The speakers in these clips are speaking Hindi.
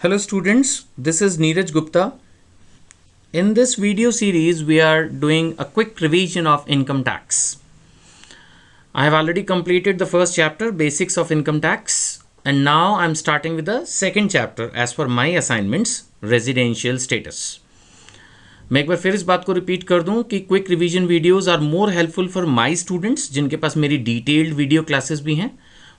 Hello students, this is Neeraj Gupta. In this video series, we are doing a quick revision of income tax. I have already completed the first chapter, Basics of Income Tax, and now I'm starting with the second chapter as per my assignments, Residential Status. मैं एक बार फिर इस बात को रिपीट कर दूं कि quick revision videos are more helpful for my students जिनके पास मेरी डिटेल्ड वीडियो क्लासेस भी हैं,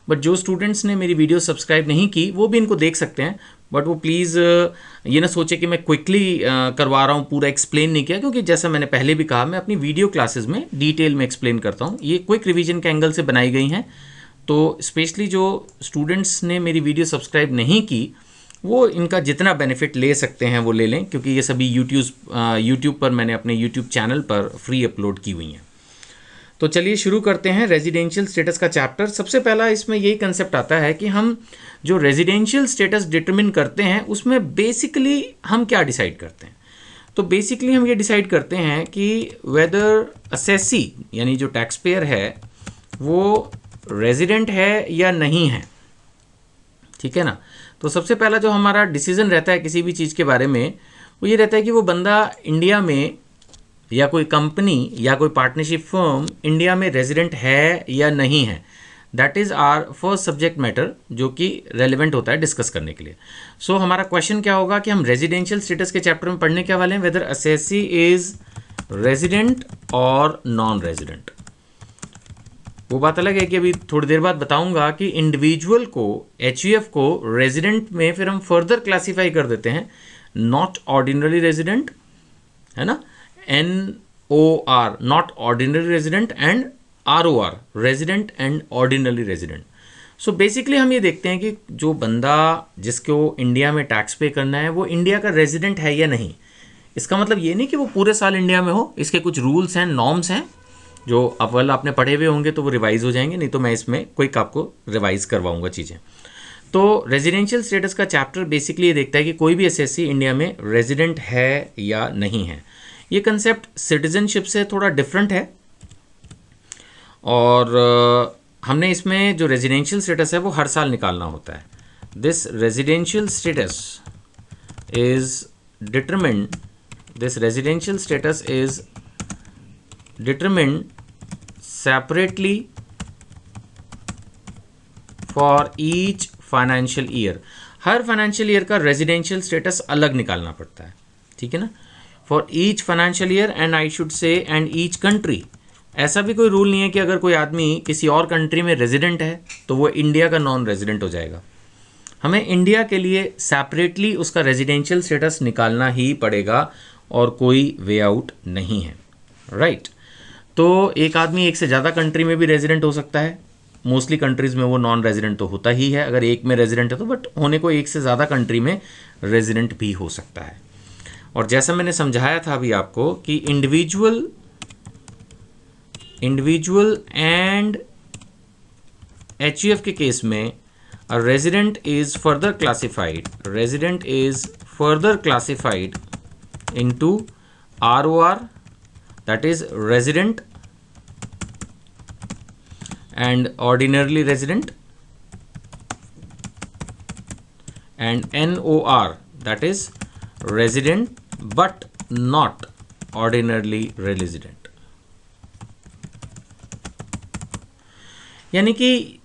बट जो स्टूडेंट्स ने मेरी वीडियो सब्सक्राइब नहीं की वो भी इनको देख सकते हैं, बट वो प्लीज़ ये ना सोचे कि मैं क्विकली करवा रहा हूँ, पूरा एक्सप्लेन नहीं किया, क्योंकि जैसा मैंने पहले भी कहा मैं अपनी वीडियो क्लासेस में डिटेल में एक्सप्लेन करता हूँ। ये क्विक रिवीजन के एंगल से बनाई गई हैं, तो स्पेशली जो स्टूडेंट्स ने मेरी वीडियो सब्सक्राइब नहीं की वो इनका जितना बेनिफिट ले सकते हैं वो ले लें, क्योंकि ये सभी यूट्यूब पर मैंने अपने यूट्यूब चैनल पर फ्री अपलोड की हुई हैं। तो चलिए शुरू करते हैं रेजिडेंशियल स्टेटस का चैप्टर। सबसे पहला इसमें यही कंसेप्ट आता है कि हम जो रेजिडेंशियल स्टेटस डिटरमिन करते हैं उसमें बेसिकली हम क्या डिसाइड करते हैं। तो बेसिकली हम ये डिसाइड करते हैं कि वेदर असेसी यानी जो टैक्स पेयर है वो रेजिडेंट है या नहीं है, ठीक है ना। तो सबसे पहला जो हमारा डिसीजन रहता है किसी भी चीज़ के बारे में वो ये रहता है कि वो बंदा इंडिया में या कोई कंपनी या कोई पार्टनरशिप फर्म इंडिया में रेजिडेंट है या नहीं है। That is our first subject matter जो कि रेलिवेंट होता है डिस्कस करने के लिए। सो हमारा क्वेश्चन क्या होगा कि हम रेजिडेंशियल स्टेटस के चैप्टर में पढ़ने क्या वाले हैं, वेदर असेसी इज रेजिडेंट और नॉन रेजिडेंट। वो बात अलग है कि अभी थोड़ी देर बाद बताऊंगा कि इंडिविजुअल को एचयूएफ को रेजिडेंट में फिर हम फर्दर क्लासीफाई कर देते हैं, नॉट ऑर्डिनरी रेजिडेंट है ना, NOR not ordinary resident and ROR resident and ordinary resident. So basically हम ये देखते हैं कि जो बंदा जिसको इंडिया में टैक्स पे करना है वो इंडिया का रेजिडेंट है या नहीं। इसका मतलब ये नहीं कि वो पूरे साल इंडिया में हो, इसके कुछ रूल्स हैं, नॉर्म्स हैं जो अव्वल आपने पढ़े हुए होंगे तो वो रिवाइज हो जाएंगे, नहीं तो मैं इसमें क्विक आपको रिवाइज करवाऊंगा चीज़ें। तो रेजिडेंशियल स्टेटस का चैप्टर बेसिकली ये देखता है कि कोई भी एसएससी इंडिया में रेजिडेंट है या नहीं है। ये कंसेप्ट सिटीजनशिप से थोड़ा डिफरेंट है और हमने इसमें जो रेजिडेंशियल स्टेटस है वो हर साल निकालना होता है। This residential status is determined separately for each financial year. Her financial year का रेजिडेंशियल स्टेटस अलग निकालना पड़ता है, ठीक है ना, for each financial year and I should say and each country. ऐसा भी कोई रूल नहीं है कि अगर कोई आदमी किसी और कंट्री में रेजिडेंट है तो वो इंडिया का नॉन रेजिडेंट हो जाएगा। हमें इंडिया के लिए सेपरेटली उसका रेजिडेंशियल स्टेटस निकालना ही पड़ेगा और कोई वे आउट नहीं है, राइट। तो एक आदमी एक से ज़्यादा कंट्री में भी रेजिडेंट हो सकता है, मोस्टली कंट्रीज़ में वो नॉन रेजिडेंट तो होता ही है अगर एक में रेजिडेंट है तो, बट होने को एक से ज़्यादा कंट्री में रेजिडेंट भी हो सकता है। और जैसा मैंने समझाया था अभी आपको कि इंडिविजुअल एंड एचयूएफ के केस में a resident is further classified into ROR, that is resident and ordinarily resident, and NOR, that is resident but not ordinarily resident। यानी कि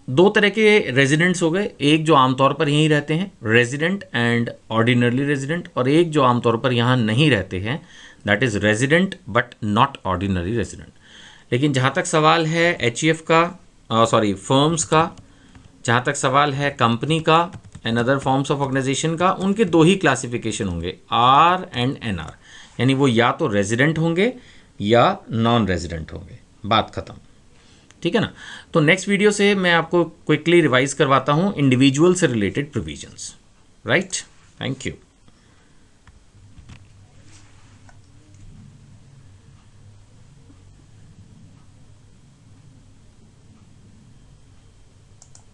दो तरह के रेजिडेंट्स हो गए, एक जो आमतौर पर यहीं रहते हैं रेजिडेंट एंड ऑर्डिनरली रेजिडेंट, और एक जो आमतौर पर यहाँ नहीं रहते हैं that is resident but not ordinary resident. लेकिन जहाँ तक सवाल है एचयूएफ का फर्म्स का, जहाँ तक सवाल है कंपनी का and other forms of organisation का, उनके दो ही क्लासिफिकेशन होंगे, R एंड NR, यानी वो या तो रेजिडेंट होंगे या नॉन रेजिडेंट होंगे, बात खत्म, ठीक है ना। तो नेक्स्ट वीडियो से मैं आपको क्विकली रिवाइज करवाता हूँ इंडिविजुअल से related provisions, right. Thank you.